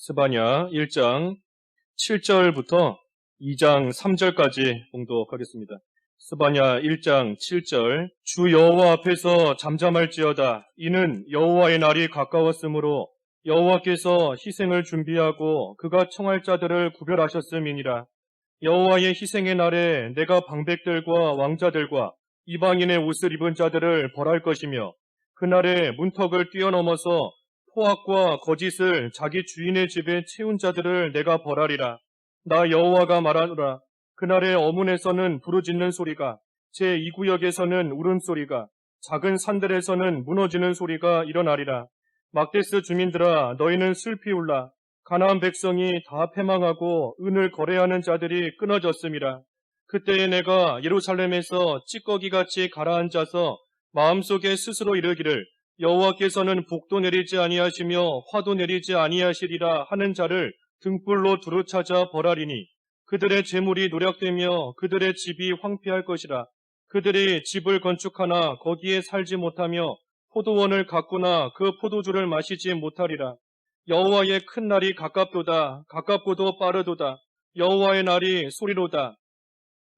스바냐 1장 7절부터 2장 3절까지 봉독하겠습니다. 스바냐 1장 7절 주 여호와 앞에서 잠잠할지어다. 이는 여호와의 날이 가까웠으므로 여호와께서 희생을 준비하고 그가 청할 자들을 구별하셨음이니라. 여호와의 희생의 날에 내가 방백들과 왕자들과 이방인의 옷을 입은 자들을 벌할 것이며 그날에 문턱을 뛰어넘어서 포악과 거짓을 자기 주인의 집에 채운 자들을 내가 벌하리라. 나 여호와가 말하노라. 그날에 어문에서는 부르짖는 소리가, 제2구역에서는 울음소리가, 작은 산들에서는 무너지는 소리가 일어나리라. 막데스 주민들아, 너희는 슬피 울라. 가나안 백성이 다 패망하고 은을 거래하는 자들이 끊어졌음이라. 그때에 내가 예루살렘에서 찌꺼기같이 가라앉아서 마음속에 스스로 이르기를 여호와께서는 복도 내리지 아니하시며 화도 내리지 아니하시리라 하는 자를 등불로 두루 찾아 벌하리니 그들의 재물이 노략되며 그들의 집이 황폐할 것이라. 그들이 집을 건축하나 거기에 살지 못하며 포도원을 가꾸나 그 포도주를 마시지 못하리라. 여호와의 큰 날이 가깝도다. 가깝고도 빠르도다. 여호와의 날이 소리로다.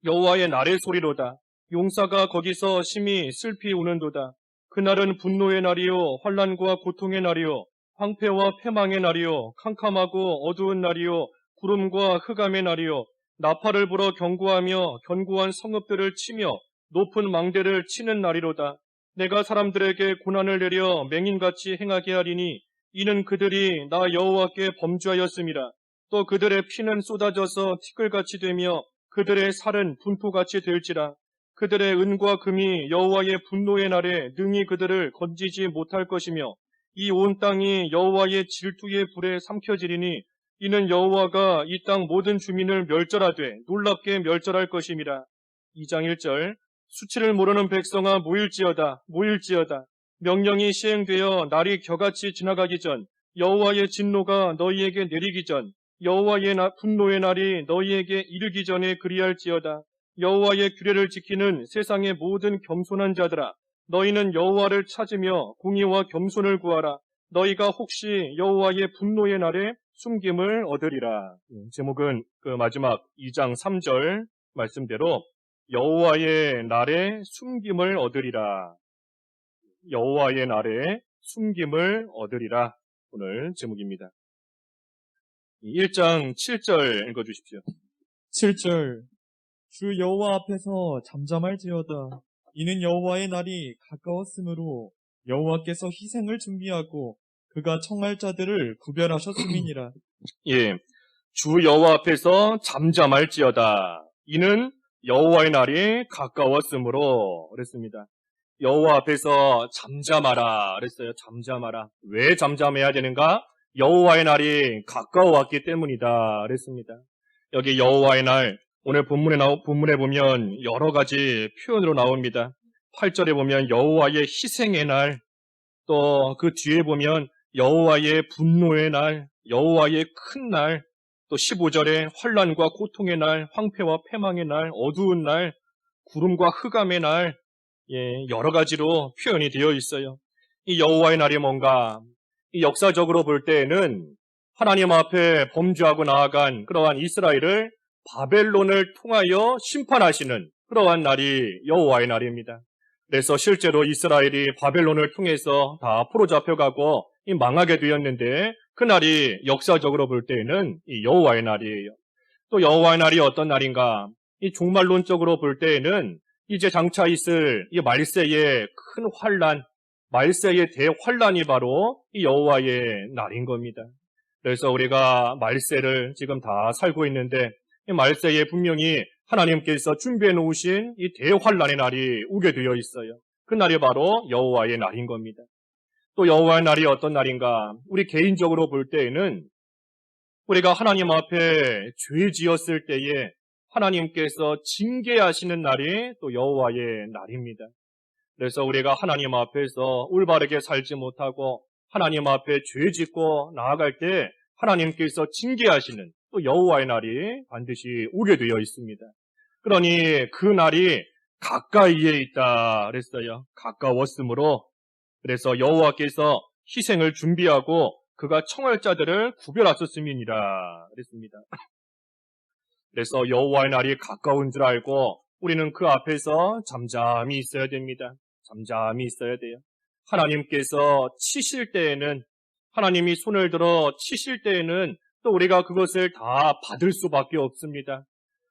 여호와의 날의 소리로다. 용사가 거기서 심히 슬피 우는도다. 그날은 분노의 날이요 환난과 고통의 날이요 황폐와 패망의 날이요 캄캄하고 어두운 날이요 구름과 흑암의 날이요 나팔을 불어 경고하며 견고한 성읍들을 치며 높은 망대를 치는 날이로다. 내가 사람들에게 고난을 내려 맹인같이 행하게 하리니 이는 그들이 나 여호와께 범죄하였음이라. 또 그들의 피는 쏟아져서 티끌같이 되며 그들의 살은 분포같이 될지라. 그들의 은과 금이 여호와의 분노의 날에 능히 그들을 건지지 못할 것이며 이 온 땅이 여호와의 질투의 불에 삼켜지리니 이는 여호와가 이 땅 모든 주민을 멸절하되 놀랍게 멸절할 것임이라. 2장 1절 수치를 모르는 백성아 모일지어다. 모일지어다. 명령이 시행되어 날이 겨같이 지나가기 전 여호와의 진노가 너희에게 내리기 전 여호와의 분노의 날이 너희에게 이르기 전에 그리할지어다. 여호와의 규례를 지키는 세상의 모든 겸손한 자들아, 너희는 여호와를 찾으며 공의와 겸손을 구하라. 너희가 혹시 여호와의 분노의 날에 숨김을 얻으리라. 제목은 그 마지막 2장 3절 말씀대로 여호와의 날에 숨김을 얻으리라. 여호와의 날에 숨김을 얻으리라. 오늘 제목입니다. 1장 7절 읽어주십시오. 7절 주 여호와 앞에서 잠잠할지어다. 이는 여호와의 날이 가까웠으므로 여호와께서 희생을 준비하고 그가 청할 자들을 구별하셨음이니라. 예, 주 여호와 앞에서 잠잠할지어다. 이는 여호와의 날이 가까웠으므로 그랬습니다. 여호와 앞에서 잠잠하라 그랬어요. 잠잠하라. 왜 잠잠해야 되는가? 여호와의 날이 가까워왔기 때문이다 그랬습니다. 여기 여호와의 날 오늘 본문에 보면 여러 가지 표현으로 나옵니다. 8절에 보면 여호와의 희생의 날, 또 그 뒤에 보면 여호와의 분노의 날, 여호와의 큰 날, 또 15절에 환난과 고통의 날, 황폐와 패망의 날, 어두운 날, 구름과 흑암의 날, 여러 가지로 표현이 되어 있어요. 이 여호와의 날이 뭔가? 이 역사적으로 볼 때에는 하나님 앞에 범죄하고 나아간 그러한 이스라엘을 바벨론을 통하여 심판하시는 그러한 날이 여호와의 날입니다. 그래서 실제로 이스라엘이 바벨론을 통해서 다 앞으로 잡혀가고 망하게 되었는데 그날이 역사적으로 볼 때에는 이 여호와의 날이에요. 또 여호와의 날이 어떤 날인가? 이 종말론적으로 볼 때에는 이제 장차 있을 이 말세의 큰 환난, 말세의 대환난이 바로 이 여호와의 날인 겁니다. 그래서 우리가 말세를 지금 다 살고 있는데 이 말세에 분명히 하나님께서 준비해 놓으신 이 대환난의 날이 오게 되어 있어요. 그 날이 바로 여호와의 날인 겁니다. 또 여호와의 날이 어떤 날인가? 우리 개인적으로 볼 때에는 우리가 하나님 앞에 죄 지었을 때에 하나님께서 징계하시는 날이 또 여호와의 날입니다. 그래서 우리가 하나님 앞에서 올바르게 살지 못하고 하나님 앞에 죄 짓고 나아갈 때 하나님께서 징계하시는 또 여호와의 날이 반드시 오게 되어 있습니다. 그러니 그 날이 가까이에 있다 그랬어요. 가까웠으므로. 그래서 여호와께서 희생을 준비하고 그가 청할 자들을 구별하셨음이니라 그랬습니다. 그래서 여호와의 날이 가까운 줄 알고 우리는 그 앞에서 잠잠히 있어야 됩니다. 잠잠히 있어야 돼요. 하나님께서 치실 때에는, 하나님이 손을 들어 치실 때에는 또 우리가 그것을 다 받을 수밖에 없습니다.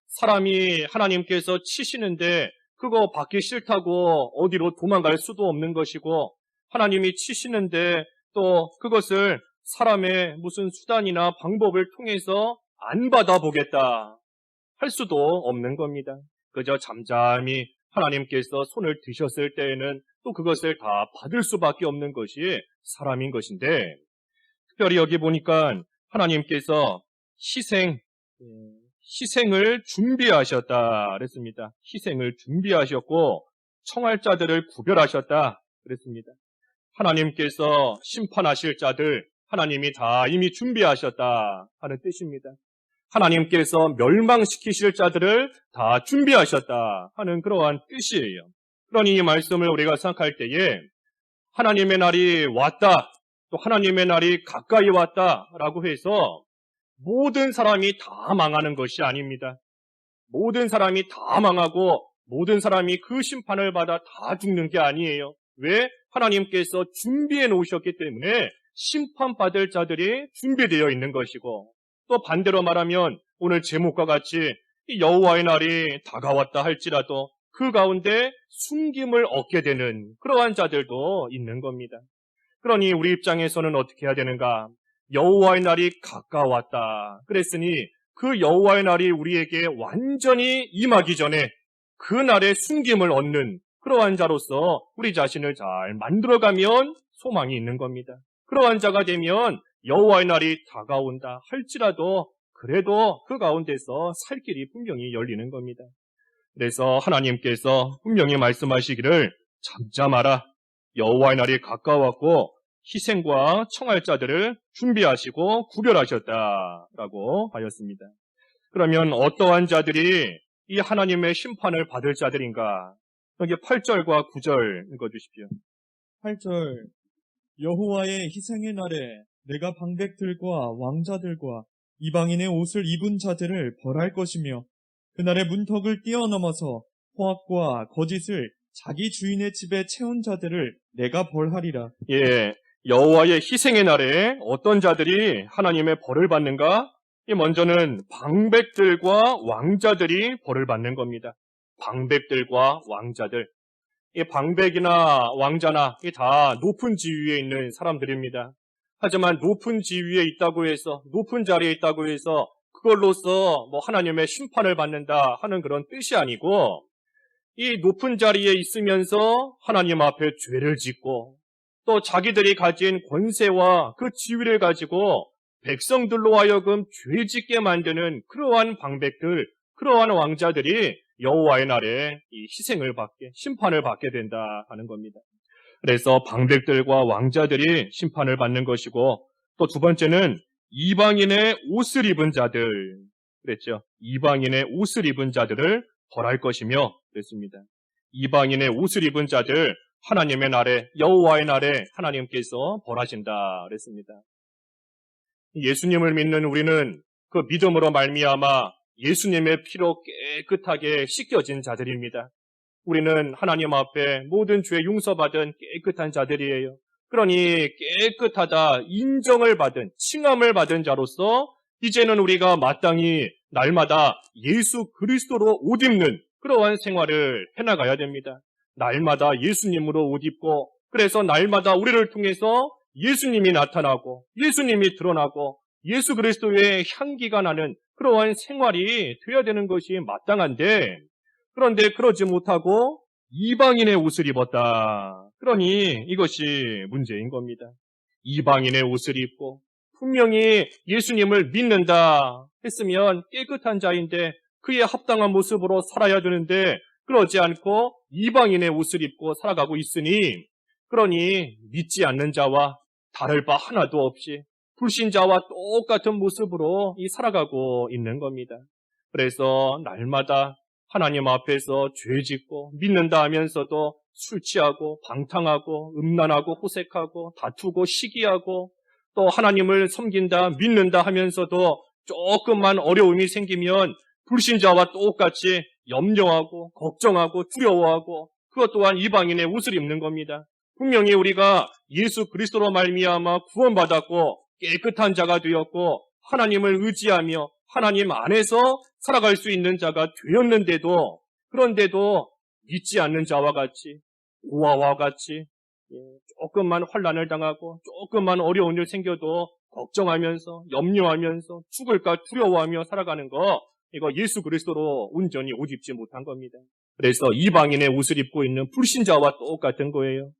사람이 하나님께서 치시는데 그거 받기 싫다고 어디로 도망갈 수도 없는 것이고, 하나님이 치시는데 또 그것을 사람의 무슨 수단이나 방법을 통해서 안 받아보겠다 할 수도 없는 겁니다. 그저 잠잠히 하나님께서 손을 드셨을 때에는 또 그것을 다 받을 수밖에 없는 것이 사람인 것인데, 특별히 여기 보니까 하나님께서 희생을 준비하셨다 그랬습니다. 희생을 준비하셨고 청할 자들을 구별하셨다 그랬습니다. 하나님께서 심판하실 자들 하나님이 다 이미 준비하셨다 하는 뜻입니다. 하나님께서 멸망시키실 자들을 다 준비하셨다 하는 그러한 뜻이에요. 그러니 이 말씀을 우리가 생각할 때에 하나님의 날이 왔다, 또 하나님의 날이 가까이 왔다라고 해서 모든 사람이 다 망하는 것이 아닙니다. 모든 사람이 다 망하고 모든 사람이 그 심판을 받아 다 죽는 게 아니에요. 왜? 하나님께서 준비해 놓으셨기 때문에 심판받을 자들이 준비되어 있는 것이고, 또 반대로 말하면 오늘 제목과 같이 이 여호와의 날이 다가왔다 할지라도 그 가운데 숨김을 얻게 되는 그러한 자들도 있는 겁니다. 그러니 우리 입장에서는 어떻게 해야 되는가? 여호와의 날이 가까웠다 그랬으니 그 여호와의 날이 우리에게 완전히 임하기 전에 그 날에 숨김을 얻는 그러한 자로서 우리 자신을 잘 만들어가면 소망이 있는 겁니다. 그러한 자가 되면 여호와의 날이 다가온다 할지라도 그래도 그 가운데서 살 길이 분명히 열리는 겁니다. 그래서 하나님께서 분명히 말씀하시기를 잠잠하라. 여호와의 날이 가까웠고 희생과 청할 자들을 준비하시고 구별하셨다라고 하였습니다. 그러면 어떠한 자들이 이 하나님의 심판을 받을 자들인가? 여기 8절과 9절 읽어주십시오. 8절 여호와의 희생의 날에 내가 방백들과 왕자들과 이방인의 옷을 입은 자들을 벌할 것이며 그날의 문턱을 뛰어넘어서 포악과 거짓을 자기 주인의 집에 채운 자들을 내가 벌하리라. 예, 여호와의 희생의 날에 어떤 자들이 하나님의 벌을 받는가? 먼저는 방백들과 왕자들이 벌을 받는 겁니다. 방백들과 왕자들. 이 방백이나 왕자나 다 높은 지위에 있는 사람들입니다. 하지만 높은 지위에 있다고 해서, 높은 자리에 있다고 해서 그걸로써 하나님의 심판을 받는다 하는 그런 뜻이 아니고, 이 높은 자리에 있으면서 하나님 앞에 죄를 짓고 또 자기들이 가진 권세와 그 지위를 가지고 백성들로 하여금 죄 짓게 만드는 그러한 방백들, 그러한 왕자들이 여호와의 날에 이 희생을 받게, 심판을 받게 된다 하는 겁니다. 그래서 방백들과 왕자들이 심판을 받는 것이고, 또 두 번째는 이방인의 옷을 입은 자들, 그랬죠. 이방인의 옷을 입은 자들을 벌할 것이며 그랬습니다. 이방인의 옷을 입은 자들 하나님의 날에, 여호와의 날에 하나님께서 벌하신다 그랬습니다. 예수님을 믿는 우리는 그 믿음으로 말미암아 예수님의 피로 깨끗하게 씻겨진 자들입니다. 우리는 하나님 앞에 모든 죄 용서받은 깨끗한 자들이에요. 그러니 깨끗하다 인정을 받은, 칭함을 받은 자로서 이제는 우리가 마땅히 날마다 예수 그리스도로 옷 입는 그러한 생활을 해나가야 됩니다. 날마다 예수님으로 옷 입고, 그래서 날마다 우리를 통해서 예수님이 나타나고 예수님이 드러나고 예수 그리스도의 향기가 나는 그러한 생활이 되어야 되는 것이 마땅한데, 그런데 그러지 못하고 이방인의 옷을 입었다. 그러니 이것이 문제인 겁니다. 이방인의 옷을 입고 분명히 예수님을 믿는다 했으면 깨끗한 자인데 그에 합당한 모습으로 살아야 되는데 그러지 않고 이방인의 옷을 입고 살아가고 있으니, 그러니 믿지 않는 자와 다를 바 하나도 없이 불신자와 똑같은 모습으로 살아가고 있는 겁니다. 그래서 날마다 하나님 앞에서 죄짓고 믿는다 하면서도 술 취하고 방탕하고 음란하고 호색하고 다투고 시기하고 또 하나님을 섬긴다, 믿는다 하면서도 조금만 어려움이 생기면 불신자와 똑같이 염려하고 걱정하고 두려워하고 그것 또한 이방인의 옷을 입는 겁니다. 분명히 우리가 예수 그리스도로 말미암아 구원받았고 깨끗한 자가 되었고 하나님을 의지하며 하나님 안에서 살아갈 수 있는 자가 되었는데도 그런데도 믿지 않는 자와 같이 고아와 같이 조금만 환난을 당하고 조금만 어려운 일 생겨도 걱정하면서 염려하면서 죽을까 두려워하며 살아가는 거 이거 예수 그리스도로 온전히 옷 입지 못한 겁니다. 그래서 이방인의 옷을 입고 있는 불신자와 똑같은 거예요.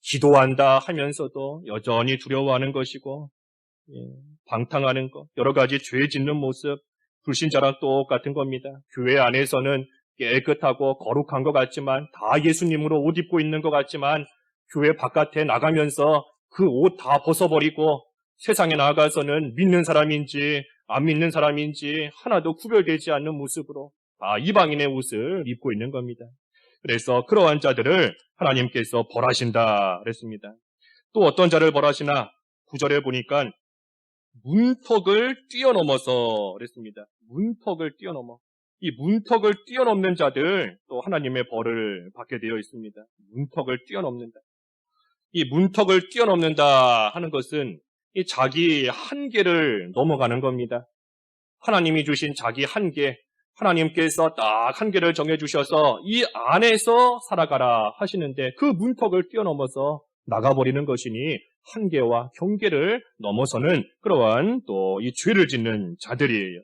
기도한다 하면서도 여전히 두려워하는 것이고 방탕하는 것, 여러 가지 죄 짓는 모습, 불신자랑 똑같은 겁니다. 교회 안에서는 깨끗하고 거룩한 것 같지만 다 예수님으로 옷 입고 있는 것 같지만 교회 바깥에 나가면서 그 옷 다 벗어버리고 세상에 나가서는 믿는 사람인지 안 믿는 사람인지 하나도 구별되지 않는 모습으로 다 이방인의 옷을 입고 있는 겁니다. 그래서 그러한 자들을 하나님께서 벌하신다 그랬습니다. 또 어떤 자를 벌하시나 9절에 보니까 문턱을 뛰어넘어서 그랬습니다. 문턱을 뛰어넘어. 이 문턱을 뛰어넘는 자들 또 하나님의 벌을 받게 되어 있습니다. 문턱을 뛰어넘는다. 이 문턱을 뛰어넘는다 하는 것은 이 자기 한계를 넘어가는 겁니다. 하나님이 주신 자기 한계, 하나님께서 딱 한계를 정해주셔서 이 안에서 살아가라 하시는데 그 문턱을 뛰어넘어서 나가버리는 것이니 한계와 경계를 넘어서는 그러한 또 이 죄를 짓는 자들이에요.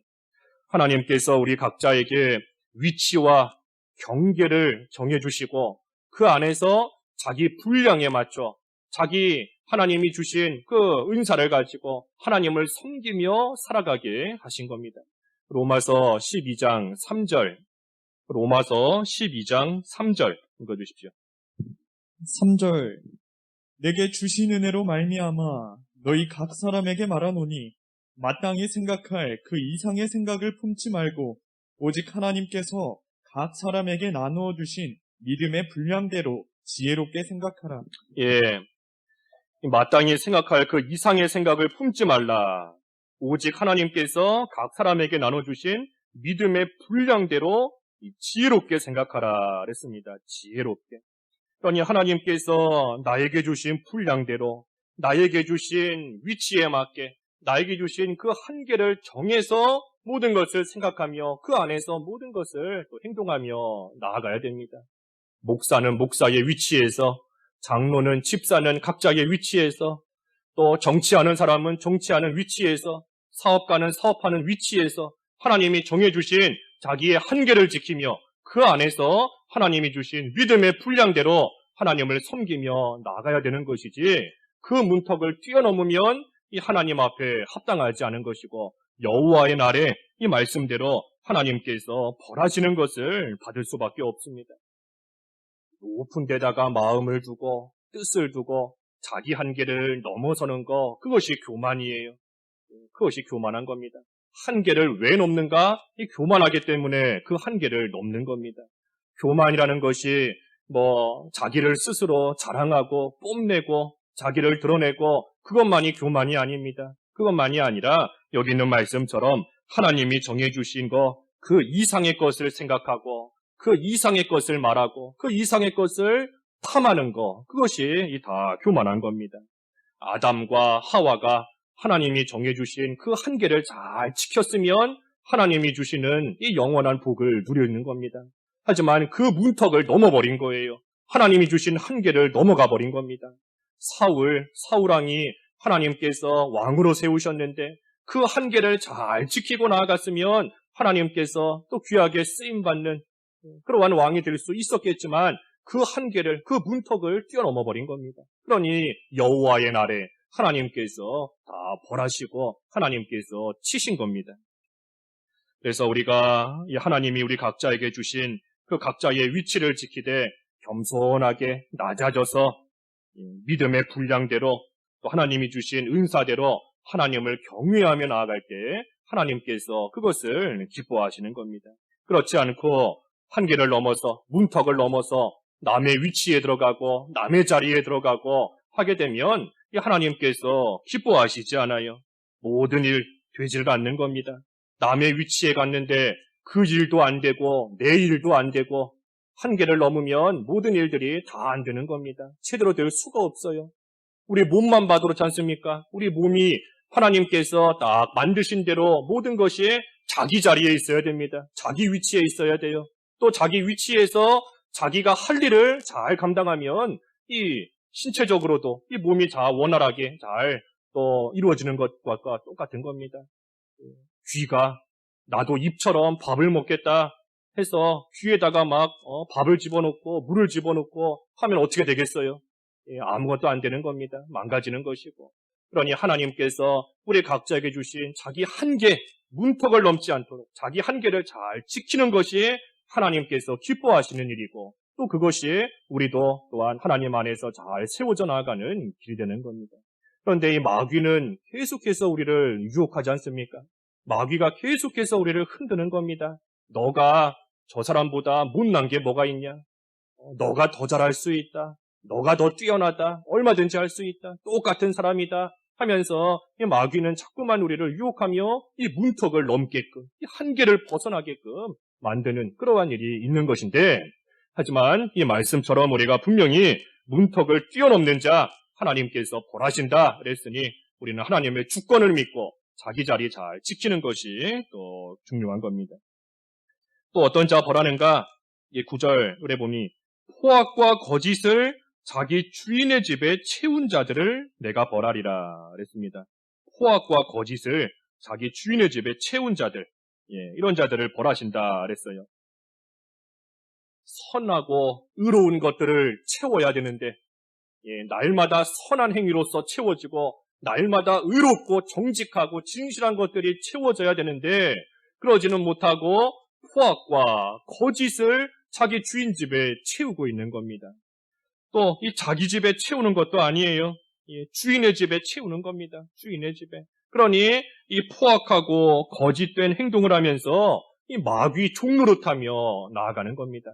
하나님께서 우리 각자에게 위치와 경계를 정해주시고 그 안에서 자기 분량에 맞춰 자기 하나님이 주신 그 은사를 가지고 하나님을 섬기며 살아가게 하신 겁니다. 로마서 12장 3절 로마서 12장 3절 읽어주십시오. 3절 내게 주신 은혜로 말미암아 너희 각 사람에게 말하노니 마땅히 생각할 그 이상의 생각을 품지 말고 오직 하나님께서 각 사람에게 나누어 주신 믿음의 분량대로 지혜롭게 생각하라. 예, 마땅히 생각할 그 이상의 생각을 품지 말라. 오직 하나님께서 각 사람에게 나눠주신 믿음의 분량대로 지혜롭게 생각하라 그랬습니다. 지혜롭게. 그러니 하나님께서 나에게 주신 분량대로 나에게 주신 위치에 맞게 나에게 주신 그 한계를 정해서 모든 것을 생각하며 그 안에서 모든 것을 또 행동하며 나아가야 됩니다. 목사는 목사의 위치에서 장로는 집사는 각자의 위치에서 또 정치하는 사람은 정치하는 위치에서 사업가는 사업하는 위치에서 하나님이 정해주신 자기의 한계를 지키며 그 안에서 하나님이 주신 믿음의 분량대로 하나님을 섬기며 나아가야 되는 것이지 그 문턱을 뛰어넘으면 이 하나님 앞에 합당하지 않은 것이고 여호와의 날에 이 말씀대로 하나님께서 벌하시는 것을 받을 수밖에 없습니다. 높은 데다가 마음을 두고 뜻을 두고 자기 한계를 넘어서는 거 그것이 교만이에요. 그것이 교만한 겁니다. 한계를 왜 넘는가? 이 교만하기 때문에 그 한계를 넘는 겁니다. 교만이라는 것이 자기를 스스로 자랑하고 뽐내고 자기를 드러내고 그것만이 교만이 아닙니다. 그것만이 아니라 여기 있는 말씀처럼 하나님이 정해주신 거 그 이상의 것을 생각하고 그 이상의 것을 말하고 그 이상의 것을 탐하는 거 그것이 다 교만한 겁니다. 아담과 하와가 하나님이 정해주신 그 한계를 잘 지켰으면 하나님이 주시는 이 영원한 복을 누리는 겁니다. 하지만 그 문턱을 넘어버린 거예요. 하나님이 주신 한계를 넘어가 버린 겁니다. 사울 왕이 하나님께서 왕으로 세우셨는데 그 한계를 잘 지키고 나아갔으면 하나님께서 또 귀하게 쓰임받는 그러한 왕이 될 수 있었겠지만 그 한계를, 그 문턱을 뛰어넘어 버린 겁니다. 그러니 여호와의 날에 하나님께서 다 벌하시고 하나님께서 치신 겁니다. 그래서 우리가 하나님이 우리 각자에게 주신 그 각자의 위치를 지키되 겸손하게 낮아져서 믿음의 분량대로 또 하나님이 주신 은사대로 하나님을 경외하며 나아갈 때 하나님께서 그것을 기뻐하시는 겁니다. 그렇지 않고 한계를 넘어서 문턱을 넘어서 남의 위치에 들어가고 남의 자리에 들어가고 하게 되면 이 하나님께서 기뻐하시지 않아요. 모든 일 되지를 않는 겁니다. 남의 위치에 갔는데 그 일도 안 되고 내 일도 안 되고 한계를 넘으면 모든 일들이 다 안 되는 겁니다. 제대로 될 수가 없어요. 우리 몸만 봐도 그렇지 않습니까? 우리 몸이 하나님께서 딱 만드신 대로 모든 것이 자기 자리에 있어야 됩니다. 자기 위치에 있어야 돼요. 또 자기 위치에서 자기가 할 일을 잘 감당하면 이 신체적으로도 이 몸이 다 원활하게 잘 또 이루어지는 것과 똑같은 겁니다. 귀가 나도 입처럼 밥을 먹겠다 해서 귀에다가 막 밥을 집어넣고 물을 집어넣고 하면 어떻게 되겠어요? 아무것도 안 되는 겁니다. 망가지는 것이고. 그러니 하나님께서 우리 각자에게 주신 자기 한계, 문턱을 넘지 않도록 자기 한계를 잘 지키는 것이 하나님께서 기뻐하시는 일이고 또 그것이 우리도 또한 하나님 안에서 잘 세워져 나가는 길이 되는 겁니다. 그런데 이 마귀는 계속해서 우리를 유혹하지 않습니까? 마귀가 계속해서 우리를 흔드는 겁니다. 너가 저 사람보다 못난 게 뭐가 있냐? 너가 더 잘할 수 있다. 너가 더 뛰어나다. 얼마든지 할 수 있다. 똑같은 사람이다. 하면서 이 마귀는 자꾸만 우리를 유혹하며 이 문턱을 넘게끔, 이 한계를 벗어나게끔 만드는 그러한 일이 있는 것인데, 하지만 이 말씀처럼 우리가 분명히 문턱을 뛰어넘는 자 하나님께서 벌하신다 그랬으니 우리는 하나님의 주권을 믿고 자기 자리 잘 지키는 것이 또 중요한 겁니다. 또 어떤 자 벌하는가? 이 9절에 보니 포악과 거짓을 자기 주인의 집에 채운 자들을 내가 벌하리라 그랬습니다. 포악과 거짓을 자기 주인의 집에 채운 자들, 이런 자들을 벌하신다 그랬어요. 선하고 의로운 것들을 채워야 되는데 날마다 선한 행위로서 채워지고 날마다 의롭고 정직하고 진실한 것들이 채워져야 되는데 그러지는 못하고 포악과 거짓을 자기 주인 집에 채우고 있는 겁니다. 또 이 자기 집에 채우는 것도 아니에요. 주인의 집에 채우는 겁니다. 주인의 집에. 그러니 이 포악하고 거짓된 행동을 하면서 이 마귀 종노릇하며 나아가는 겁니다.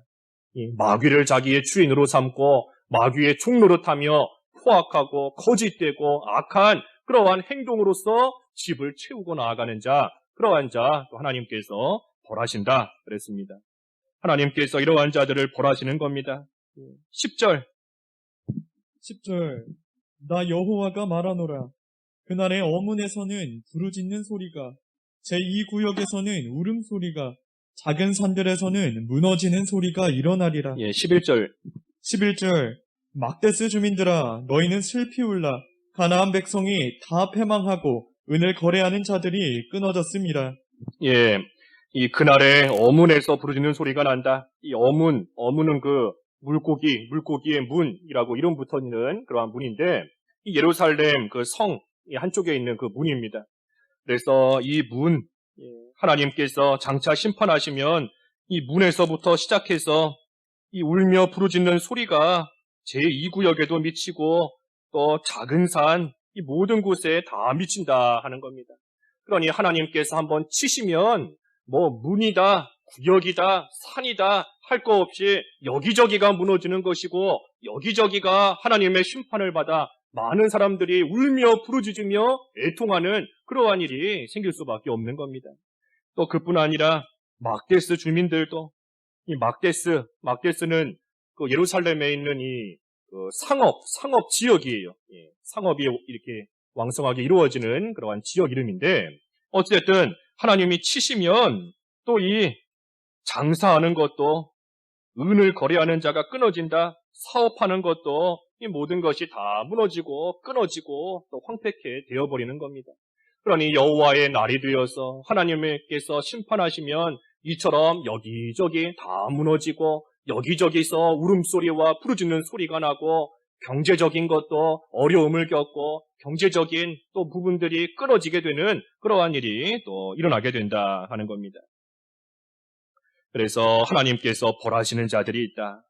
이 마귀를 자기의 주인으로 삼고 마귀의 종노릇하며 포악하고 거짓되고 악한 그러한 행동으로서 집을 채우고 나아가는 자, 그러한 자 또 하나님께서 벌하신다 그랬습니다. 하나님께서 이러한 자들을 벌하시는 겁니다. 10절 나 여호와가 말하노라. 그날의 어문에서는 부르짖는 소리가, 제2구역에서는 울음소리가, 작은 산들에서는 무너지는 소리가 일어나리라. 11절 막데스 주민들아, 너희는 슬피 울라. 가나안 백성이 다 패망하고 은을 거래하는 자들이 끊어졌음이라. 이 그날의 어문에서 부르짖는 소리가 난다. 이 어문은 그 물고기의 문이라고 이름 붙어있는 그러한 문인데, 이 예루살렘 그 성 한쪽에 있는 그 문입니다. 그래서 이 문, 하나님께서 장차 심판하시면 이 문에서부터 시작해서 이 울며 부르짖는 소리가 제2구역에도 미치고 또 작은 산, 이 모든 곳에 다 미친다 하는 겁니다. 그러니 하나님께서 한번 치시면 문이다, 구역이다, 산이다 할 거 없이 여기저기가 무너지는 것이고 여기저기가 하나님의 심판을 받아 많은 사람들이 울며 부르짖으며 애통하는 그러한 일이 생길 수밖에 없는 겁니다. 또 그뿐 아니라 막데스 주민들도 이 막데스는 그 예루살렘에 있는 그 상업 지역이에요. 상업이 이렇게 왕성하게 이루어지는 그러한 지역 이름인데 어쨌든 하나님이 치시면 또 이 장사하는 것도 은을 거래하는 자가 끊어진다. 사업하는 것도 이 모든 것이 다 무너지고 끊어지고 또 황폐케 되어버리는 겁니다. 그러니 여호와의 날이 되어서 하나님께서 심판하시면 이처럼 여기저기 다 무너지고 여기저기서 울음소리와 부르짖는 소리가 나고 경제적인 것도 어려움을 겪고 경제적인 또 부분들이 끊어지게 되는 그러한 일이 또 일어나게 된다 하는 겁니다. 그래서 하나님께서 벌하시는 자들이 있다.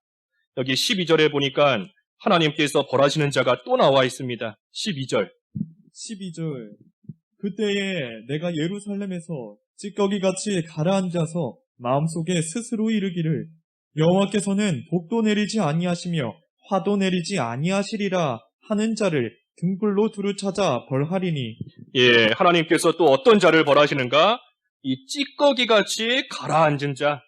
여기 12절에 보니까 하나님께서 벌하시는 자가 또 나와 있습니다. 12절. 그때에 내가 예루살렘에서 찌꺼기같이 가라앉아서 마음속에 스스로 이르기를 여호와께서는 복도 내리지 아니하시며 화도 내리지 아니하시리라 하는 자를 등불로 두루 찾아 벌하리니. 예, 하나님께서 또 어떤 자를 벌하시는가? 이 찌꺼기같이 가라앉은 자,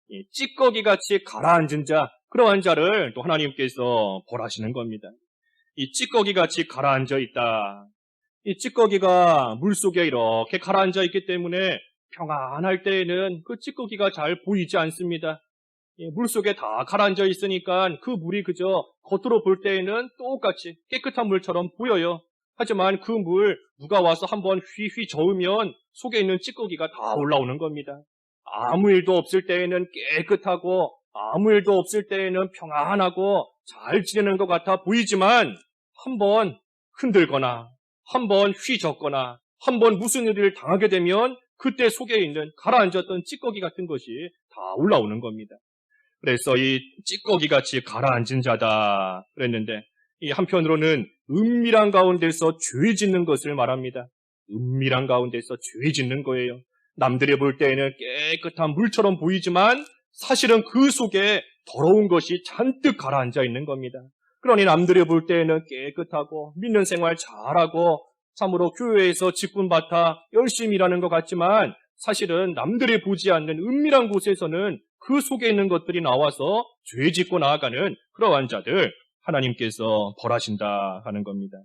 이 찌꺼기같이 가라앉은 자, 그러한 자를 또 하나님께서 벌하시는 겁니다. 이 찌꺼기같이 가라앉아 있다. 이 찌꺼기가 물속에 이렇게 가라앉아 있기 때문에 평안할 때에는 그 찌꺼기가 잘 보이지 않습니다. 물속에 다 가라앉아 있으니까 그 물이 그저 겉으로 볼 때에는 똑같이 깨끗한 물처럼 보여요. 하지만 그 물 누가 와서 한번 휘휘 저으면 속에 있는 찌꺼기가 다 올라오는 겁니다. 아무 일도 없을 때에는 깨끗하고 아무 일도 없을 때에는 평안하고 잘 지내는 것 같아 보이지만 한번 흔들거나 한번 휘젓거나 한번 무슨 일을 당하게 되면 그때 속에 있는 가라앉았던 찌꺼기 같은 것이 다 올라오는 겁니다. 그래서 이 찌꺼기같이 가라앉은 자다 그랬는데 이 한편으로는 은밀한 가운데서 죄 짓는 것을 말합니다. 은밀한 가운데서 죄 짓는 거예요. 남들이 볼 때에는 깨끗한 물처럼 보이지만 사실은 그 속에 더러운 것이 잔뜩 가라앉아 있는 겁니다. 그러니 남들이 볼 때에는 깨끗하고 믿는 생활 잘하고 참으로 교회에서 직분받아 열심히 일하는 것 같지만 사실은 남들이 보지 않는 은밀한 곳에서는 그 속에 있는 것들이 나와서 죄 짓고 나아가는 그러한 자들 하나님께서 벌하신다 하는 겁니다.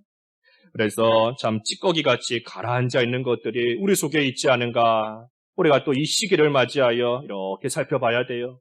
그래서 참 찌꺼기같이 가라앉아 있는 것들이 우리 속에 있지 않은가. 우리가 또 이 시기를 맞이하여 이렇게 살펴봐야 돼요.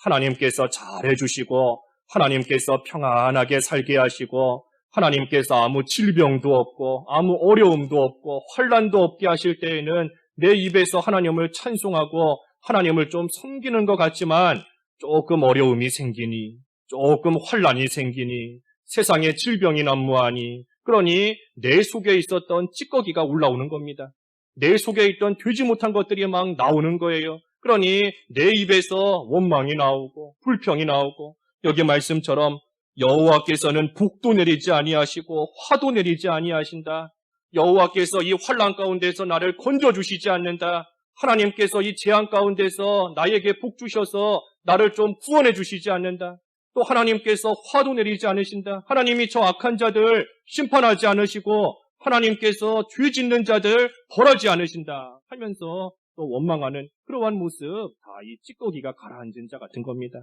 하나님께서 잘해주시고 하나님께서 평안하게 살게 하시고 하나님께서 아무 질병도 없고 아무 어려움도 없고 환난도 없게 하실 때에는 내 입에서 하나님을 찬송하고 하나님을 좀 섬기는 것 같지만 조금 어려움이 생기니 조금 환난이 생기니 세상에 질병이 난무하니 그러니 내 속에 있었던 찌꺼기가 올라오는 겁니다. 내 속에 있던 되지 못한 것들이 막 나오는 거예요. 그러니 내 입에서 원망이 나오고 불평이 나오고 여기 말씀처럼 여호와께서는 복도 내리지 아니하시고 화도 내리지 아니하신다. 여호와께서 이 환난 가운데서 나를 건져주시지 않는다. 하나님께서 이 재앙 가운데서 나에게 복 주셔서 나를 좀 구원해 주시지 않는다. 또 하나님께서 화도 내리지 않으신다. 하나님이 저 악한 자들 심판하지 않으시고 하나님께서 죄 짓는 자들 벌하지 않으신다 하면서 또 원망하는 그러한 모습, 다 이 찌꺼기가 가라앉은 자 같은 겁니다.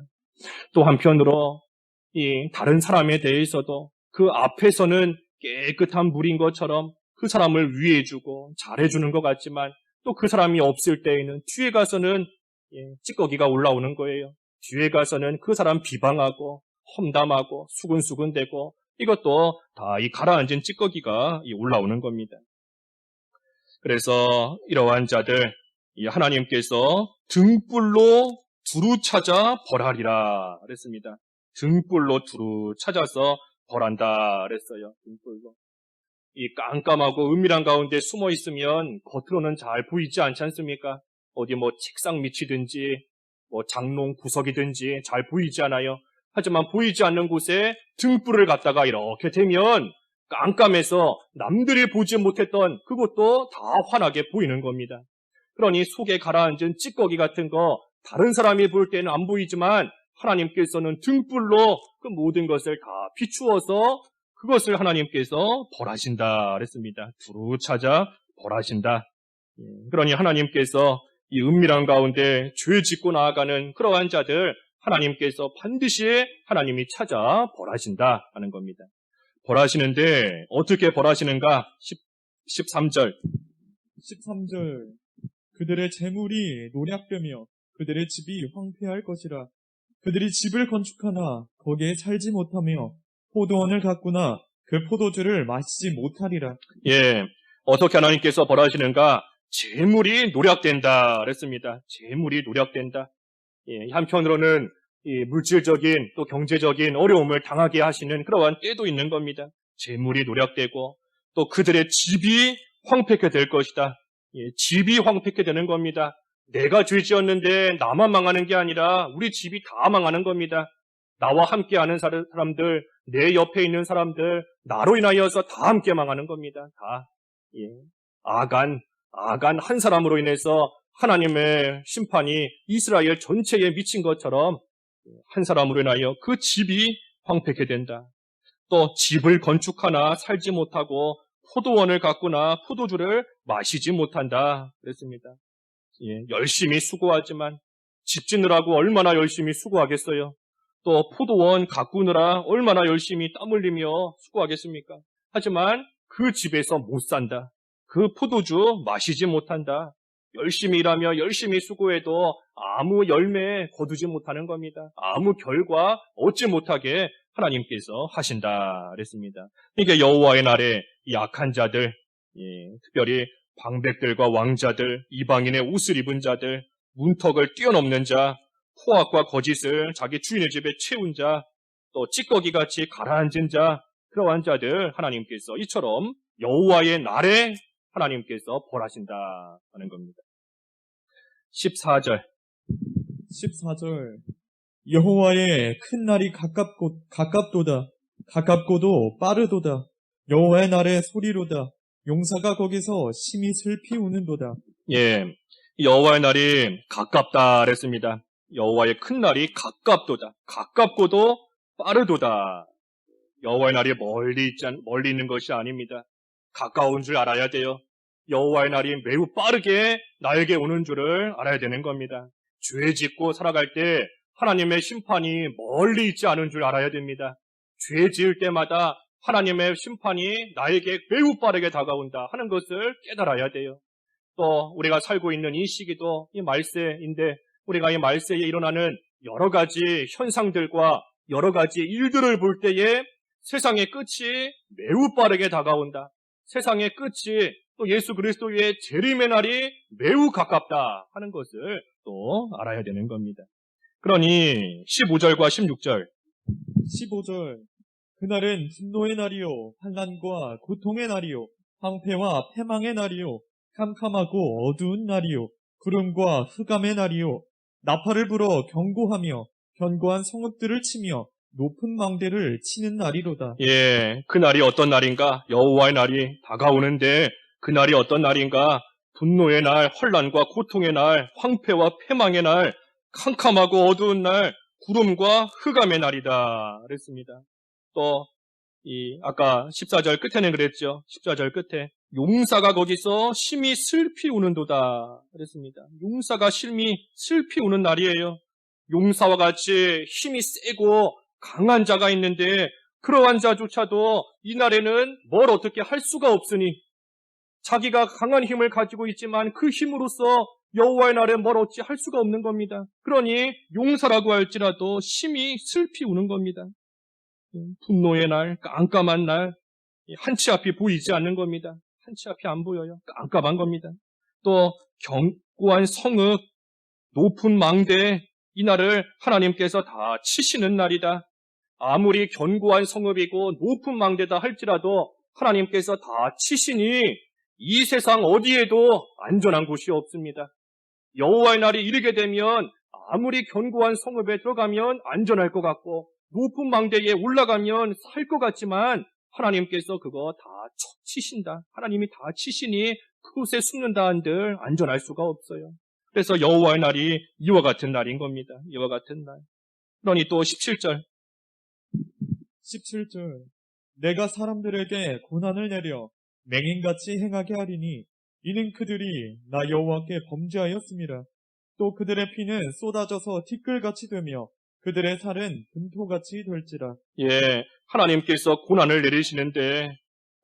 또 한편으로 이 다른 사람에 대해서도 그 앞에서는 깨끗한 물인 것처럼 그 사람을 위해주고 잘해주는 것 같지만 또 그 사람이 없을 때에는 뒤에 가서는 찌꺼기가 올라오는 거예요. 뒤에 가서는 그 사람 비방하고 험담하고 수근수근대고 이것도 다 이 가라앉은 찌꺼기가 올라오는 겁니다. 그래서 이러한 자들 하나님께서 등불로 두루 찾아 벌하리라 그랬습니다. 등불로 두루 찾아서 벌한다 그랬어요. 등불로. 이 깜깜하고 은밀한 가운데 숨어 있으면 겉으로는 잘 보이지 않지 않습니까? 어디 뭐 책상 밑이든지 뭐 장롱 구석이든지 잘 보이지 않아요. 하지만 보이지 않는 곳에 등불을 갖다가 이렇게 대면 깜깜해서 남들이 보지 못했던 그것도 다 환하게 보이는 겁니다. 그러니 속에 가라앉은 찌꺼기 같은 거 다른 사람이 볼 때는 안 보이지만 하나님께서는 등불로 그 모든 것을 다 비추어서 그것을 하나님께서 벌하신다 그랬습니다. 두루 찾아 벌하신다. 그러니 하나님께서 이 은밀한 가운데 죄 짓고 나아가는 그러한 자들 하나님께서 반드시 하나님이 찾아 벌하신다 하는 겁니다. 벌하시는데 어떻게 벌하시는가? 13절 13절 그들의 재물이 노략되며 그들의 집이 황폐할 것이라. 그들이 집을 건축하나 거기에 살지 못하며 포도원을 갖구나 그 포도주를 마시지 못하리라. 예, 어떻게 하나님께서 벌하시는가? 재물이 노략된다 그랬습니다. 재물이 노략된다. 예, 한편으로는 이 물질적인 또 경제적인 어려움을 당하게 하시는 그러한 때도 있는 겁니다. 재물이 노략되고 또 그들의 집이 황폐케 될 것이다. 예, 집이 황폐케 되는 겁니다. 내가 죄 지었는데 나만 망하는 게 아니라 우리 집이 다 망하는 겁니다. 나와 함께하는 사람들, 내 옆에 있는 사람들, 나로 인하여서 다 함께 망하는 겁니다. 다. 예. 아간 한 사람으로 인해서 하나님의 심판이 이스라엘 전체에 미친 것처럼 한 사람으로 인하여 그 집이 황폐케 된다. 또 집을 건축하나 살지 못하고 포도원을 가꾸나 포도주를 마시지 못한다 그랬습니다. 예, 열심히 수고하지만 집 짓느라고 얼마나 열심히 수고하겠어요. 또 포도원 가꾸느라 얼마나 열심히 땀 흘리며 수고하겠습니까? 하지만 그 집에서 못 산다. 그 포도주 마시지 못한다. 열심히 일하며 열심히 수고해도 아무 열매 거두지 못하는 겁니다. 아무 결과 얻지 못하게 하나님께서 하신다 그랬습니다. 그러니까 여호와의 날에 약한 자들, 특별히 방백들과 왕자들, 이방인의 옷을 입은 자들, 문턱을 뛰어넘는 자, 포악과 거짓을 자기 주인의 집에 채운 자, 또 찌꺼기같이 가라앉은 자, 그러한 자들 하나님께서 이처럼 여호와의 날에 하나님께서 벌하신다 하는 겁니다. 14절 14절 여호와의 큰 날이 가깝도다. 가깝고도 빠르도다. 여호와의 날의 소리로다. 용사가 거기서 심히 슬피 우는도다. 예, 여호와의 날이 가깝다 그랬습니다. 여호와의 큰 날이 가깝도다. 가깝고도 빠르도다. 여호와의 날이 멀리 있는 것이 아닙니다. 가까운 줄 알아야 돼요. 여호와의 날이 매우 빠르게 나에게 오는 줄을 알아야 되는 겁니다. 죄 짓고 살아갈 때 하나님의 심판이 멀리 있지 않은 줄 알아야 됩니다. 죄 지을 때마다 하나님의 심판이 나에게 매우 빠르게 다가온다 하는 것을 깨달아야 돼요. 또 우리가 살고 있는 이 시기도 이 말세인데 우리가 이 말세에 일어나는 여러 가지 현상들과 여러 가지 일들을 볼 때에 세상의 끝이 매우 빠르게 다가온다. 세상의 끝이 또 예수 그리스도의 재림의 날이 매우 가깝다 하는 것을 또 알아야 되는 겁니다. 그러니 15절과 16절 15절 그날은 분노의 날이요 환난과 고통의 날이요 황폐와 패망의 날이요 캄캄하고 어두운 날이요 구름과 흑암의 날이요 나팔을 불어 경고하며 견고한 성읍들을 치며 높은 망대를 치는 날이로다. 예, 그 날이 어떤 날인가? 여호와의 날이 다가오는데 그 날이 어떤 날인가? 분노의 날, 환난과 고통의 날, 황폐와 패망의 날, 캄캄하고 어두운 날, 구름과 흑암의 날이다 그랬습니다. 또 아까 14절 끝에는 그랬죠. 14절 끝에 용사가 거기서 심히 슬피 우는도다 그랬습니다. 용사가 심히 슬피 우는 날이에요. 용사와 같이 힘이 세고 강한 자가 있는데 그러한 자조차도 이날에는 뭘 어떻게 할 수가 없으니 자기가 강한 힘을 가지고 있지만 그 힘으로써 여호와의 날에 뭘 어찌 할 수가 없는 겁니다. 그러니 용사라고 할지라도 심히 슬피 우는 겁니다. 분노의 날, 깜깜한 날, 한치 앞이 보이지 않는 겁니다. 한치 앞이 안 보여요. 깜깜한 겁니다. 또 견고한 성읍, 높은 망대, 이 날을 하나님께서 다 치시는 날이다. 아무리 견고한 성읍이고 높은 망대다 할지라도 하나님께서 다 치시니 이 세상 어디에도 안전한 곳이 없습니다. 여호와의 날이 이르게 되면 아무리 견고한 성읍에 들어가면 안전할 것 같고 높은 망대에 올라가면 살 것 같지만 하나님께서 그거 다 치신다. 하나님이 다 치시니 그곳에 숨는다 한들 안전할 수가 없어요. 그래서 여호와의 날이 이와 같은 날인 겁니다. 이와 같은 날. 그러니 또 17절 17절 내가 사람들에게 고난을 내려 맹인같이 행하게 하리니 이는 그들이 나 여호와께 범죄하였습니다. 또 그들의 피는 쏟아져서 티끌같이 되며 그들의 살은 분토같이 될지라. 예, 하나님께서 고난을 내리시는데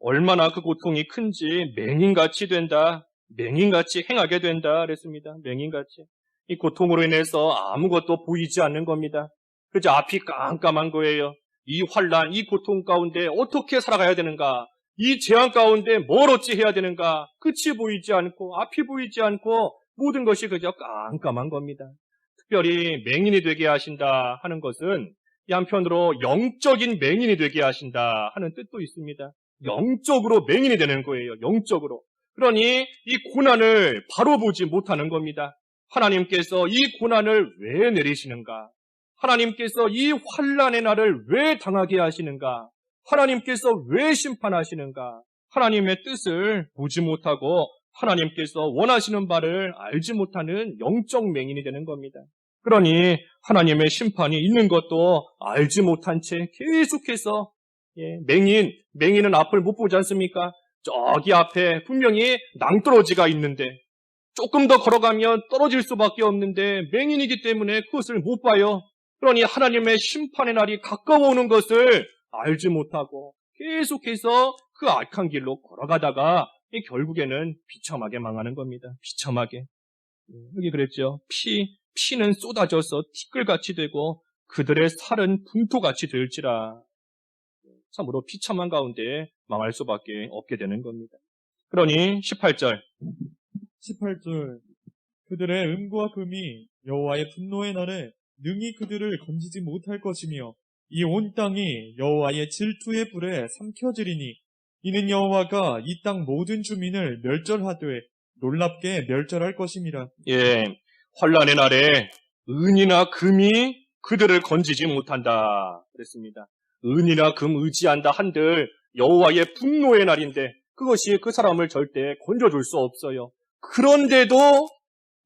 얼마나 그 고통이 큰지 맹인같이 된다. 맹인같이 행하게 된다 그랬습니다. 맹인같이. 이 고통으로 인해서 아무것도 보이지 않는 겁니다. 그저 앞이 깜깜한 거예요. 이 환난, 이 고통 가운데 어떻게 살아가야 되는가? 이 재앙 가운데 뭘 어찌 해야 되는가? 끝이 보이지 않고 앞이 보이지 않고 모든 것이 그저 깜깜한 겁니다. 특별히 맹인이 되게 하신다 하는 것은 이 한편으로 영적인 맹인이 되게 하신다 하는 뜻도 있습니다. 영적으로 맹인이 되는 거예요. 영적으로. 그러니 이 고난을 바로 보지 못하는 겁니다. 하나님께서 이 고난을 왜 내리시는가? 하나님께서 이 환난의 날을 왜 당하게 하시는가? 하나님께서 왜 심판하시는가? 하나님의 뜻을 보지 못하고 하나님께서 원하시는 바를 알지 못하는 영적 맹인이 되는 겁니다. 그러니 하나님의 심판이 있는 것도 알지 못한 채 계속해서 예, 맹인은 앞을 못 보지 않습니까? 저기 앞에 분명히 낭떠러지가 있는데 조금 더 걸어가면 떨어질 수밖에 없는데 맹인이기 때문에 그것을 못 봐요. 그러니 하나님의 심판의 날이 가까워 오는 것을 알지 못하고 계속해서 그 악한 길로 걸어가다가 결국에는 비참하게 망하는 겁니다. 비참하게. 여기 그랬죠. 피는 쏟아져서 티끌같이 되고 그들의 살은 분토같이 될지라. 참으로 비참한 가운데 망할 수밖에 없게 되는 겁니다. 그러니 18절 18절 그들의 은과 금이 여호와의 분노의 날에 능히 그들을 건지지 못할 것이며 이 온 땅이 여호와의 질투의 불에 삼켜지리니 이는 여호와가 이 땅 모든 주민을 멸절하되 놀랍게 멸절할 것임이라. 예, 환란의 날에 은이나 금이 그들을 건지지 못한다 그랬습니다. 은이나 금 의지한다 한들 여호와의 분노의 날인데 그것이 그 사람을 절대 건져줄 수 없어요. 그런데도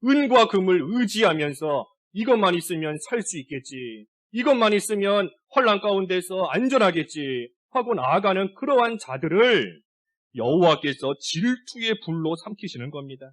은과 금을 의지하면서 이것만 있으면 살 수 있겠지, 이것만 있으면 환란 가운데서 안전하겠지 하고 나아가는 그러한 자들을 여호와께서 질투의 불로 삼키시는 겁니다.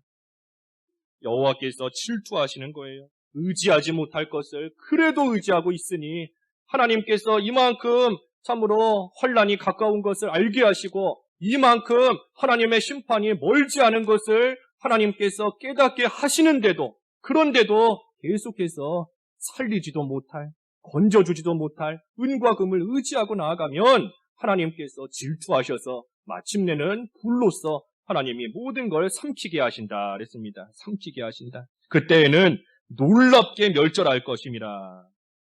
여호와께서 질투하시는 거예요. 의지하지 못할 것을 그래도 의지하고 있으니 하나님께서 이만큼 참으로 환란이 가까운 것을 알게 하시고 이만큼 하나님의 심판이 멀지 않은 것을 하나님께서 깨닫게 하시는데도, 그런데도 계속해서 살리지도 못할, 건져주지도 못할 은과 금을 의지하고 나아가면 하나님께서 질투하셔서 마침내는 불로써 하나님이 모든 걸 삼키게 하신다 그랬습니다. 삼키게 하신다. 그때에는 놀랍게 멸절할 것임이라.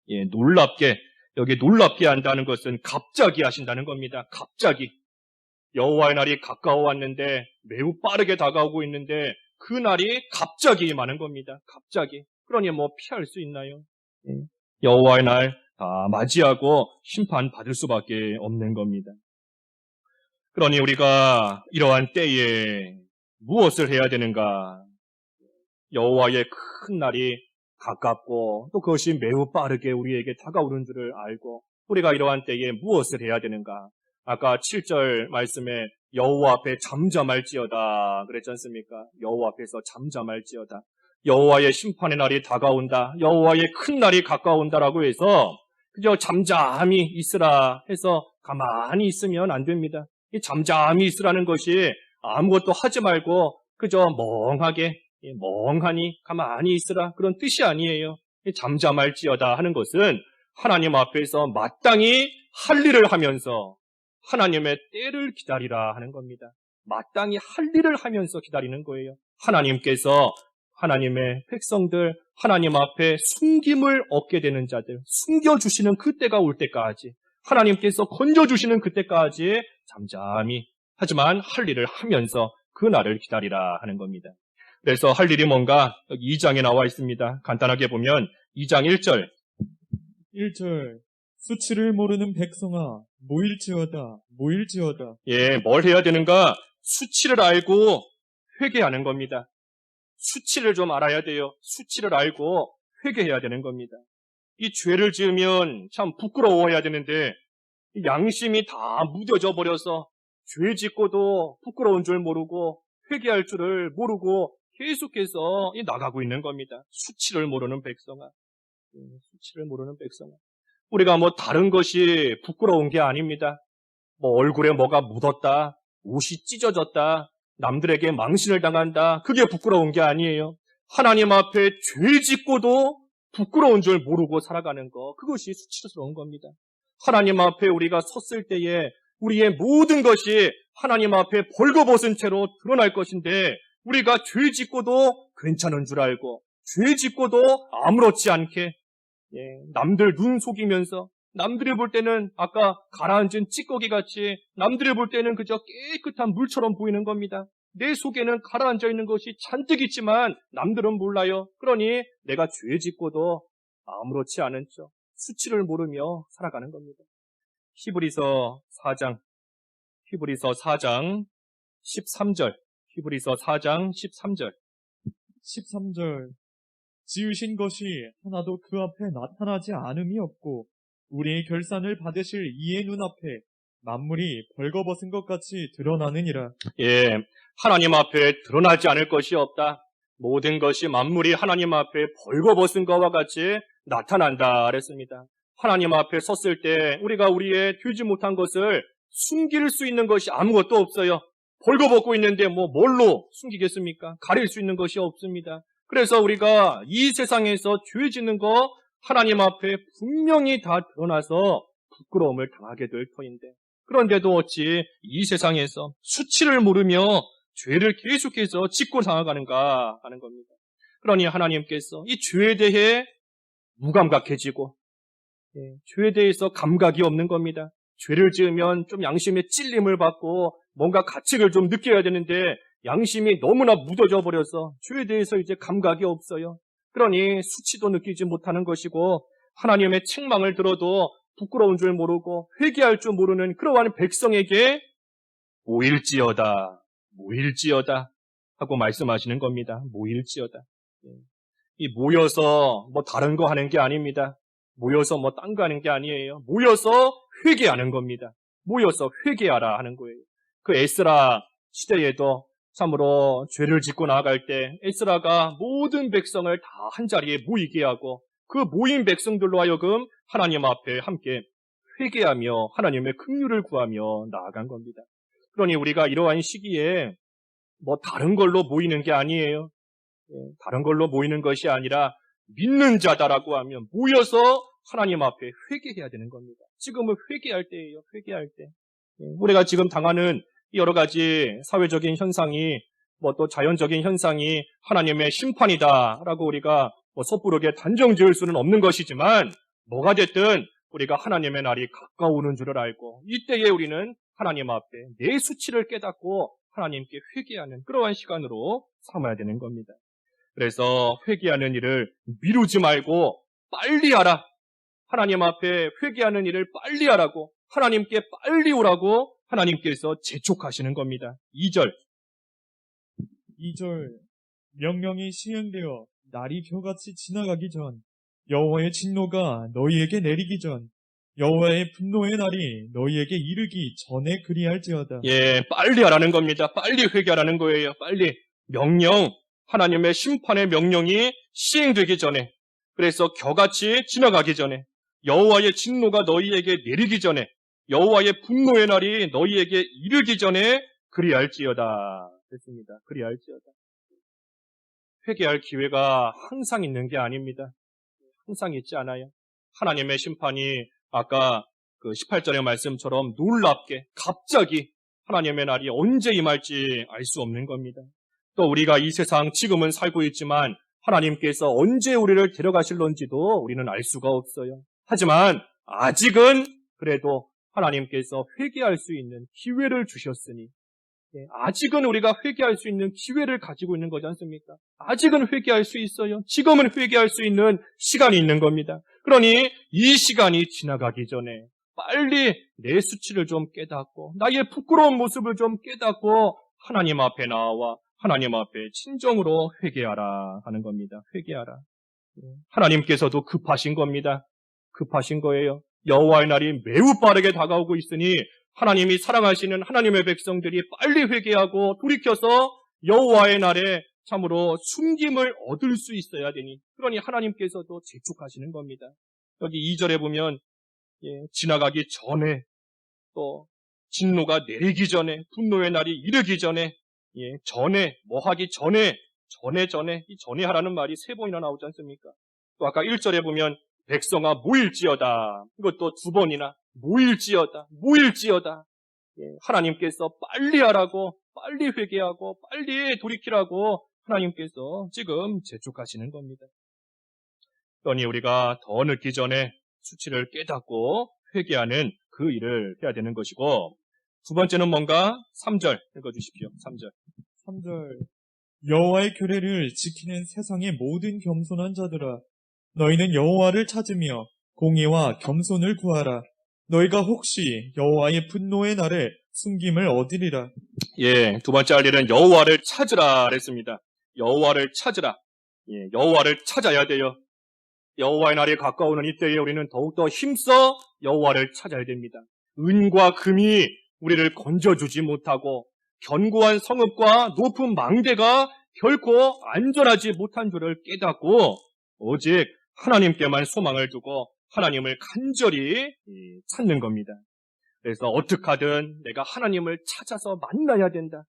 예, 놀랍게, 여기 놀랍게 한다는 것은 갑자기 하신다는 겁니다. 갑자기. 여호와의 날이 가까워 왔는데 매우 빠르게 다가오고 있는데 그 날이 갑자기 임하는 겁니다. 갑자기. 그러니 뭐 피할 수 있나요? 여호와의 날 다 맞이하고 심판받을 수밖에 없는 겁니다. 그러니 우리가 이러한 때에 무엇을 해야 되는가? 여호와의 큰 날이 가깝고 또 그것이 매우 빠르게 우리에게 다가오는 줄을 알고 우리가 이러한 때에 무엇을 해야 되는가? 아까 7절 말씀에 여호와 앞에 잠잠할지어다 그랬지 않습니까? 여호와 앞에서 잠잠할지어다. 여호와의 심판의 날이 다가온다. 여호와의 큰 날이 가까운다라고 해서 그저 잠잠히 있으라 해서 가만히 있으면 안 됩니다. 이 잠잠히 있으라는 것이 아무것도 하지 말고 그저 멍하니 가만히 있으라 그런 뜻이 아니에요. 잠잠할지어다 하는 것은 하나님 앞에서 마땅히 할 일을 하면서 하나님의 때를 기다리라 하는 겁니다. 마땅히 할 일을 하면서 기다리는 거예요. 하나님께서 하나님의 백성들, 하나님 앞에 숨김을 얻게 되는 자들, 숨겨주시는 그때가 올 때까지, 하나님께서 건져주시는 그때까지 잠잠히 하지만 할 일을 하면서 그 날을 기다리라 하는 겁니다. 그래서 할 일이 뭔가 여기 2장에 나와 있습니다. 간단하게 보면 2장 1절 1절 수치를 모르는 백성아 모일지어다. 예, 뭘 해야 되는가? 수치를 알고 회개하는 겁니다. 수치를 좀 알아야 돼요. 수치를 알고 회개해야 되는 겁니다. 이 죄를 지으면 참 부끄러워해야 되는데 양심이 다 무뎌져 버려서 죄 짓고도 부끄러운 줄 모르고 회개할 줄을 모르고 계속해서 나가고 있는 겁니다. 수치를 모르는 백성아. 수치를 모르는 백성아. 우리가 뭐 다른 것이 부끄러운 게 아닙니다. 뭐 얼굴에 뭐가 묻었다, 옷이 찢어졌다, 남들에게 망신을 당한다. 그게 부끄러운 게 아니에요. 하나님 앞에 죄 짓고도 부끄러운 줄 모르고 살아가는 거, 그것이 수치스러운 겁니다. 하나님 앞에 우리가 섰을 때에 우리의 모든 것이 하나님 앞에 벌거벗은 채로 드러날 것인데 우리가 죄 짓고도 괜찮은 줄 알고 죄 짓고도 아무렇지 않게 남들 눈 속이면서 남들이 볼 때는 아까 가라앉은 찌꺼기같이 남들이 볼 때는 그저 깨끗한 물처럼 보이는 겁니다. 내 속에는 가라앉아 있는 것이 잔뜩 있지만 남들은 몰라요. 그러니 내가 죄 짓고도 아무렇지 않은 척 수치를 모르며 살아가는 겁니다. 히브리서 4장 13절 히브리서 4장 13절 13절 지으신 것이 하나도 그 앞에 나타나지 않음이 없고 우리의 결산을 받으실 이의 눈앞에 만물이 벌거벗은 것 같이 드러나느니라. 예, 하나님 앞에 드러나지 않을 것이 없다. 모든 것이 만물이 하나님 앞에 벌거벗은 것과 같이 나타난다 그랬습니다. 하나님 앞에 섰을 때 우리가 우리의 되지 못한 것을 숨길 수 있는 것이 아무것도 없어요. 벌거벗고 있는데 뭘로 숨기겠습니까? 가릴 수 있는 것이 없습니다. 그래서 우리가 이 세상에서 죄 짓는 거 하나님 앞에 분명히 다 드러나서 부끄러움을 당하게 될 터인데, 그런데도 어찌 이 세상에서 수치를 모르며 죄를 계속해서 짓고 나아가는가 하는 겁니다. 그러니 하나님께서 이 죄에 대해 무감각해지고, 죄에 대해서 감각이 없는 겁니다. 죄를 지으면 좀 양심의 찔림을 받고 뭔가 가책을 좀 느껴야 되는데 양심이 너무나 묻어져 버려서 죄에 대해서 이제 감각이 없어요. 그러니 수치도 느끼지 못하는 것이고 하나님의 책망을 들어도 부끄러운 줄 모르고 회개할 줄 모르는 그러한 백성에게 모일지어다 하고 말씀하시는 겁니다. 모일지어다. 이 모여서 다른 거 하는 게 아닙니다. 모여서 딴 거 하는 게 아니에요. 모여서 회개하는 겁니다. 모여서 회개하라 하는 거예요. 그 에스라 시대에도 참으로 죄를 짓고 나아갈 때 에스라가 모든 백성을 다 한자리에 모이게 하고 그 모인 백성들로 하여금 하나님 앞에 함께 회개하며 하나님의 긍휼을 구하며 나아간 겁니다. 그러니 우리가 이러한 시기에 다른 걸로 모이는 게 아니에요. 다른 걸로 모이는 것이 아니라 믿는 자다라고 하면 모여서 하나님 앞에 회개해야 되는 겁니다. 지금은 회개할 때예요. 회개할 때. 우리가 지금 당하는 여러 가지 사회적인 현상이 또 자연적인 현상이 하나님의 심판이다라고 우리가 섣부르게 단정 지을 수는 없는 것이지만 뭐가 됐든 우리가 하나님의 날이 가까우는 줄을 알고 이때에 우리는 하나님 앞에 내 수치를 깨닫고 하나님께 회개하는 그러한 시간으로 삼아야 되는 겁니다. 그래서 회개하는 일을 미루지 말고 빨리 하라. 하나님 앞에 회개하는 일을 빨리 하라고, 하나님께 빨리 오라고 하나님께서 재촉하시는 겁니다. 2절 명령이 시행되어 날이 겨같이 지나가기 전, 여호와의 진노가 너희에게 내리기 전, 여호와의 분노의 날이 너희에게 이르기 전에 그리할지어다. 빨리 하라는 겁니다. 빨리 회개하라는 거예요. 빨리. 명령, 하나님의 심판의 명령이 시행되기 전에, 그래서 겨같이 지나가기 전에, 여호와의 진노가 너희에게 내리기 전에, 여호와의 분노의 날이 너희에게 이르기 전에 그리할지어다. 됐습니다. 그리할지어다. 회개할 기회가 항상 있는 게 아닙니다. 항상 있지 않아요. 하나님의 심판이 아까 그 18절의 말씀처럼 놀랍게 갑자기 하나님의 날이 언제 임할지 알 수 없는 겁니다. 또 우리가 이 세상 지금은 살고 있지만 하나님께서 언제 우리를 데려가실런지도 우리는 알 수가 없어요. 하지만 아직은 그래도 하나님께서 회개할 수 있는 기회를 주셨으니, 아직은 우리가 회개할 수 있는 기회를 가지고 있는 거지 않습니까? 아직은 회개할 수 있어요. 지금은 회개할 수 있는 시간이 있는 겁니다. 그러니 이 시간이 지나가기 전에 빨리 내 수치를 좀 깨닫고 나의 부끄러운 모습을 좀 깨닫고 하나님 앞에 나와 하나님 앞에 진정으로 회개하라 하는 겁니다. 회개하라. 하나님께서도 급하신 겁니다. 급하신 거예요. 여호와의 날이 매우 빠르게 다가오고 있으니 하나님이 사랑하시는 하나님의 백성들이 빨리 회개하고 돌이켜서 여호와의 날에 참으로 숨김을 얻을 수 있어야 되니, 그러니 하나님께서도 재촉하시는 겁니다. 여기 2절에 보면 지나가기 전에, 또 진노가 내리기 전에, 분노의 날이 이르기 전에, 전에, 하기 전에, 이 전에 하라는 말이 3번이나 나오지 않습니까? 또 아까 1절에 보면 백성아 모일지어다. 이것도 2번이나 모일지어다. 하나님께서 빨리 하라고, 빨리 회개하고, 빨리 돌이키라고 하나님께서 지금 재촉하시는 겁니다. 그러니 우리가 더 늦기 전에 수치를 깨닫고 회개하는 그 일을 해야 되는 것이고, 두 번째는 뭔가? 3절 읽어주십시오. 3절. 여호와의 규례를 지키는 세상의 모든 겸손한 자들아, 너희는 여호와를 찾으며 공의와 겸손을 구하라. 너희가 혹시 여호와의 분노의 날에 숨김을 얻으리라. 두 번째 할 일은 여호와를 찾으라 그랬습니다. 여호와를 찾으라. 여호와를 찾아야 돼요. 여호와의 날이 가까우는 이때에 우리는 더욱더 힘써 여호와를 찾아야 됩니다. 은과 금이 우리를 건져주지 못하고 견고한 성읍과 높은 망대가 결코 안전하지 못한 줄을 깨닫고 오직 하나님께만 소망을 두고 하나님을 간절히 찾는 겁니다. 그래서 어떻게 하든 내가 하나님을 찾아서 만나야 된다.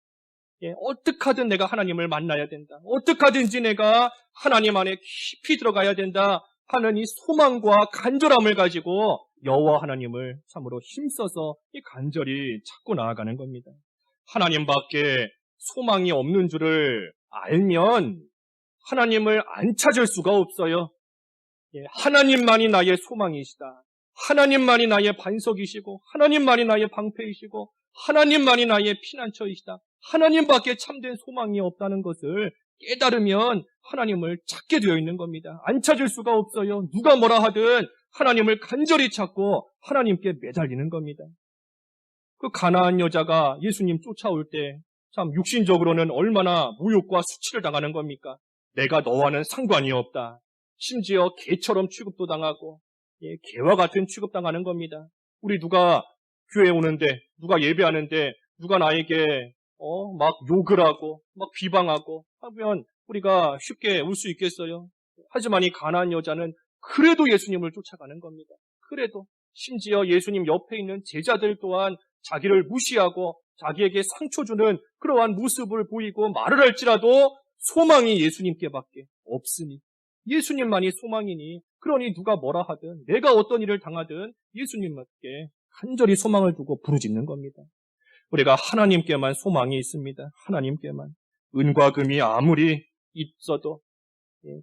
어떻게 하든 내가 하나님을 만나야 된다. 어떻게 하든지 내가 하나님 안에 깊이 들어가야 된다 하는 이 소망과 간절함을 가지고 여호와 하나님을 참으로 힘써서 간절히 찾고 나아가는 겁니다. 하나님밖에 소망이 없는 줄을 알면 하나님을 안 찾을 수가 없어요. 하나님만이 나의 소망이시다. 하나님만이 나의 반석이시고 하나님만이 나의 방패이시고 하나님만이 나의 피난처이시다. 하나님밖에 참된 소망이 없다는 것을 깨달으면 하나님을 찾게 되어 있는 겁니다. 안 찾을 수가 없어요. 누가 뭐라 하든 하나님을 간절히 찾고 하나님께 매달리는 겁니다. 그 가나안 여자가 예수님 쫓아올 때 참 육신적으로는 얼마나 모욕과 수치를 당하는 겁니까? 내가 너와는 상관이 없다. 심지어 개처럼 취급도 당하고 개와 같은 취급당하는 겁니다. 우리 누가 교회 오는데 누가 예배하는데 누가 나에게 막 욕을 하고 막 비방하고 하면 우리가 쉽게 올 수 있겠어요? 하지만 이 가나안 여자는 그래도 예수님을 쫓아가는 겁니다. 그래도 심지어 예수님 옆에 있는 제자들 또한 자기를 무시하고 자기에게 상처 주는 그러한 모습을 보이고 말을 할지라도 소망이 예수님께밖에 없으니 예수님만이 소망이니 그러니 누가 뭐라 하든 내가 어떤 일을 당하든 예수님께 간절히 소망을 두고 부르짖는 겁니다. 우리가 하나님께만 소망이 있습니다. 하나님께만. 은과 금이 아무리 있어도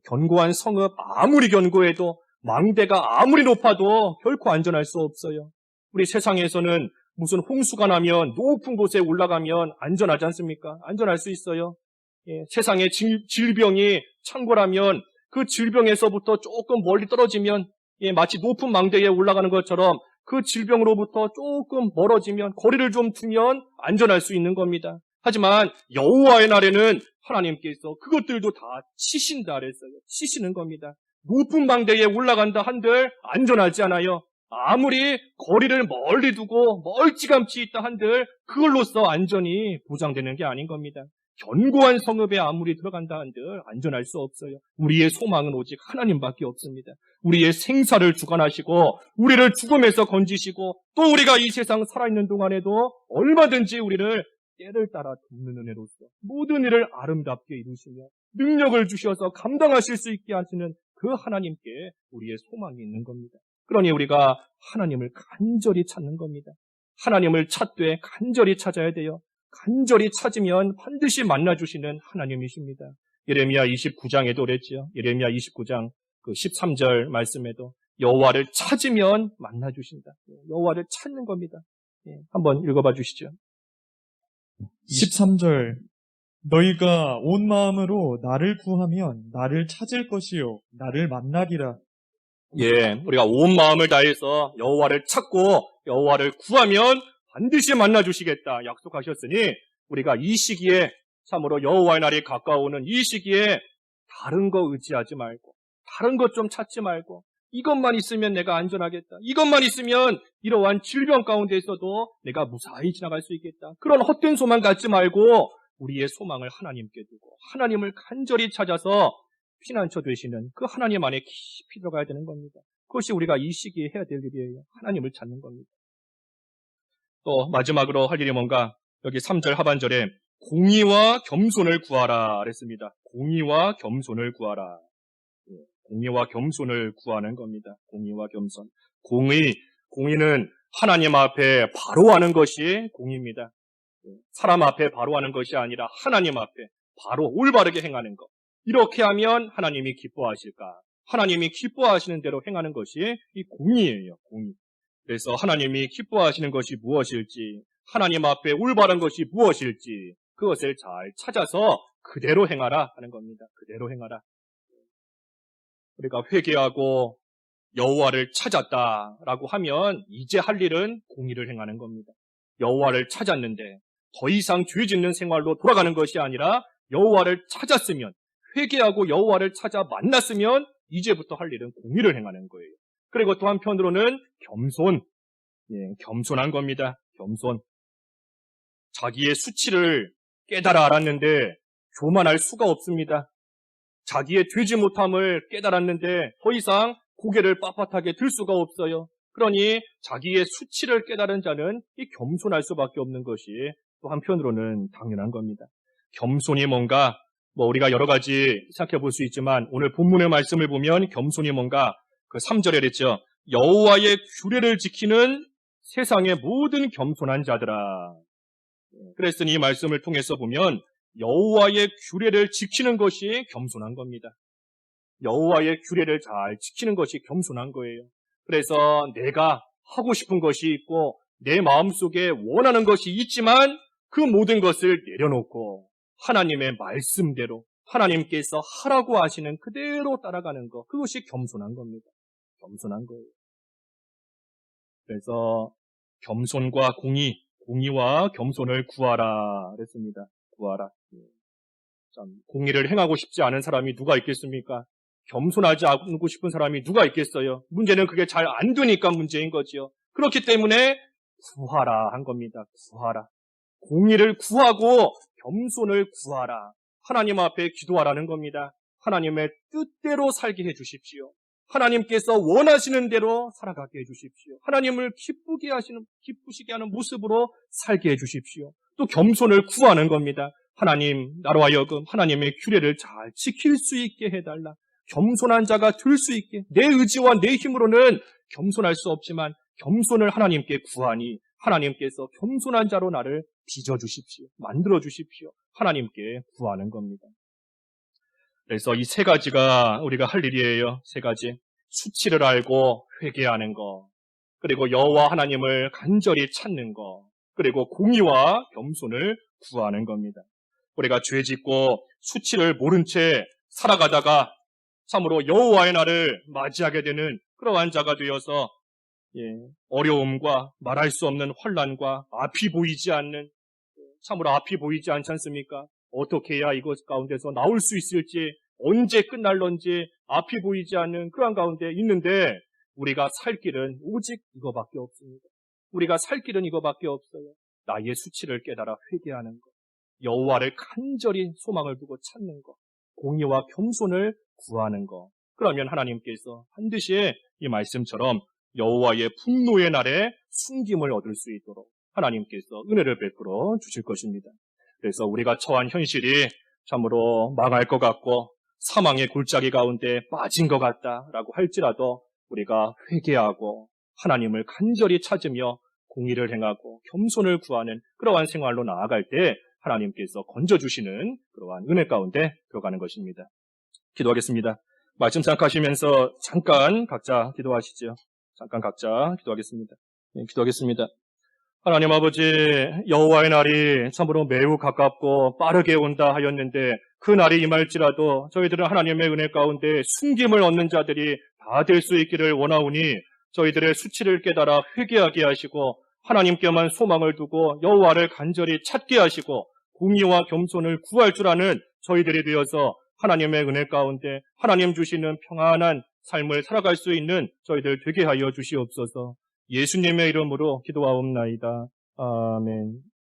견고한 성읍 아무리 견고해도 망대가 아무리 높아도 결코 안전할 수 없어요. 우리 세상에서는 무슨 홍수가 나면 높은 곳에 올라가면 안전하지 않습니까? 안전할 수 있어요. 세상에 질병이 창궐하면 그 질병에서부터 조금 멀리 떨어지면 마치 높은 망대에 올라가는 것처럼 그 질병으로부터 조금 멀어지면 거리를 좀 두면 안전할 수 있는 겁니다. 하지만 여호와의 날에는 하나님께서 그것들도 다 치신다 그랬어요. 치시는 겁니다. 높은 망대에 올라간다 한들 안전하지 않아요. 아무리 거리를 멀리 두고 멀찌감치 있다 한들 그걸로써 안전이 보장되는 게 아닌 겁니다. 견고한 성읍에 아무리 들어간다 한들 안전할 수 없어요. 우리의 소망은 오직 하나님밖에 없습니다. 우리의 생사를 주관하시고 우리를 죽음에서 건지시고 또 우리가 이 세상 살아있는 동안에도 얼마든지 우리를 때를 따라 돕는 은혜로서 모든 일을 아름답게 이루시며 능력을 주셔서 감당하실 수 있게 하시는 그 하나님께 우리의 소망이 있는 겁니다. 그러니 우리가 하나님을 간절히 찾는 겁니다. 하나님을 찾되 간절히 찾아야 돼요. 간절히 찾으면 반드시 만나주시는 하나님이십니다. 예레미야 29장에도 그랬지요. 예레미야 29장 그 13절 말씀에도 여호와를 찾으면 만나주신다. 여호와를 찾는 겁니다. 한번 읽어봐 주시죠. 13절 너희가 온 마음으로 나를 구하면 나를 찾을 것이요 나를 만나리라. 우리가 온 마음을 다해서 여호와를 찾고 여호와를 구하면 반드시 만나주시겠다 약속하셨으니 우리가 이 시기에 참으로 여호와의 날이 가까워오는 이 시기에 다른 거 의지하지 말고 다른 것 좀 찾지 말고 이것만 있으면 내가 안전하겠다. 이것만 있으면 이러한 질병 가운데 있어도 내가 무사히 지나갈 수 있겠다. 그런 헛된 소망 갖지 말고 우리의 소망을 하나님께 두고 하나님을 간절히 찾아서 피난처 되시는 그 하나님 안에 깊이 들어가야 되는 겁니다. 그것이 우리가 이 시기에 해야 될 일이에요. 하나님을 찾는 겁니다. 또 마지막으로 할 일이 뭔가 여기 3절 하반절에 공의와 겸손을 구하라 그랬습니다. 공의와 겸손을 구하라. 공의와 겸손을 구하는 겁니다. 공의와 겸손. 공의는 하나님 앞에 바로 하는 것이 공의입니다. 사람 앞에 바로 하는 것이 아니라 하나님 앞에 바로 올바르게 행하는 것. 이렇게 하면 하나님이 기뻐하실까? 하나님이 기뻐하시는 대로 행하는 것이 이 공의예요. 공의. 그래서 하나님이 기뻐하시는 것이 무엇일지, 하나님 앞에 올바른 것이 무엇일지 그것을 잘 찾아서 그대로 행하라 하는 겁니다. 그대로 행하라. 우리가 회개하고 여호와를 찾았다라고 하면 이제 할 일은 공의를 행하는 겁니다. 여호와를 찾았는데 더 이상 죄 짓는 생활로 돌아가는 것이 아니라 여호와를 찾았으면 회개하고 여호와를 찾아 만났으면 이제부터 할 일은 공의를 행하는 거예요. 그리고 또 한편으로는 겸손. 겸손한 겁니다. 겸손. 자기의 수치를 깨달아 알았는데 교만할 수가 없습니다. 자기의 되지 못함을 깨달았는데 더 이상 고개를 빳빳하게 들 수가 없어요. 그러니 자기의 수치를 깨달은 자는 이 겸손할 수밖에 없는 것이 또 한편으로는 당연한 겁니다. 겸손이 뭔가 우리가 여러 가지 생각해 볼 수 있지만 오늘 본문의 말씀을 보면 겸손이 뭔가 그 3절에 그랬죠. 여호와의 규례를 지키는 세상의 모든 겸손한 자들아. 그랬으니 이 말씀을 통해서 보면 여호와의 규례를 지키는 것이 겸손한 겁니다. 여호와의 규례를 잘 지키는 것이 겸손한 거예요. 그래서 내가 하고 싶은 것이 있고 내 마음속에 원하는 것이 있지만 그 모든 것을 내려놓고 하나님의 말씀대로 하나님께서 하라고 하시는 그대로 따라가는 것, 그것이 겸손한 겁니다. 겸손한 거예요. 그래서 겸손과 공의와 겸손을 구하라 그랬습니다. 구하라. 참, 공의를 행하고 싶지 않은 사람이 누가 있겠습니까? 겸손하지 않고 싶은 사람이 누가 있겠어요? 문제는 그게 잘 안 되니까 문제인 거지요. 그렇기 때문에 구하라 한 겁니다. 구하라. 공의를 구하고 겸손을 구하라. 하나님 앞에 기도하라는 겁니다. 하나님의 뜻대로 살게 해주십시오. 하나님께서 원하시는 대로 살아가게 해주십시오. 하나님을 기쁘시게 하는 모습으로 살게 해주십시오. 또 겸손을 구하는 겁니다. 하나님, 나로 하여금 하나님의 규례를 잘 지킬 수 있게 해달라. 겸손한 자가 될 수 있게, 내 의지와 내 힘으로는 겸손할 수 없지만 겸손을 하나님께 구하니 하나님께서 겸손한 자로 나를 빚어주십시오. 만들어주십시오. 하나님께 구하는 겁니다. 그래서 이 세 가지가 우리가 할 일이에요. 세 가지. 수치를 알고 회개하는 것, 그리고 여호와 하나님을 간절히 찾는 것, 그리고 공의와 겸손을 구하는 겁니다. 우리가 죄 짓고 수치를 모른 채 살아가다가 참으로 여호와의 날을 맞이하게 되는 그러한 자가 되어서 어려움과 말할 수 없는 환난과 앞이 보이지 않는, 참으로 앞이 보이지 않지 않습니까? 어떻게 해야 이것 가운데서 나올 수 있을지, 언제 끝날런지 앞이 보이지 않는 그러한 가운데 있는데 우리가 살 길은 오직 이거밖에 없습니다. 우리가 살 길은 이거밖에 없어요. 나의 수치를 깨달아 회개하는 것, 여호와를 간절히 소망을 두고 찾는 것, 공의와 겸손을 구하는 것. 그러면 하나님께서 반드시 이 말씀처럼 여호와의 분노의 날에 숨김을 얻을 수 있도록 하나님께서 은혜를 베풀어 주실 것입니다. 그래서 우리가 처한 현실이 참으로 망할 것 같고 사망의 골짜기 가운데 빠진 것 같다라고 할지라도 우리가 회개하고 하나님을 간절히 찾으며 공의를 행하고 겸손을 구하는 그러한 생활로 나아갈 때 하나님께서 건져주시는 그러한 은혜 가운데 들어가는 것입니다. 기도하겠습니다. 말씀 생각하시면서 잠깐 각자 기도하시죠. 잠깐 각자 기도하겠습니다. 기도하겠습니다. 하나님 아버지, 여호와의 날이 참으로 매우 가깝고 빠르게 온다 하였는데 그 날이 임할지라도 저희들은 하나님의 은혜 가운데 숨김을 얻는 자들이 다 될 수 있기를 원하오니 저희들의 수치를 깨달아 회개하게 하시고 하나님께만 소망을 두고 여호와를 간절히 찾게 하시고 공의와 겸손을 구할 줄 아는 저희들이 되어서 하나님의 은혜 가운데 하나님 주시는 평안한 삶을 살아갈 수 있는 저희들 되게 하여 주시옵소서. 예수님의 이름으로 기도하옵나이다. 아멘.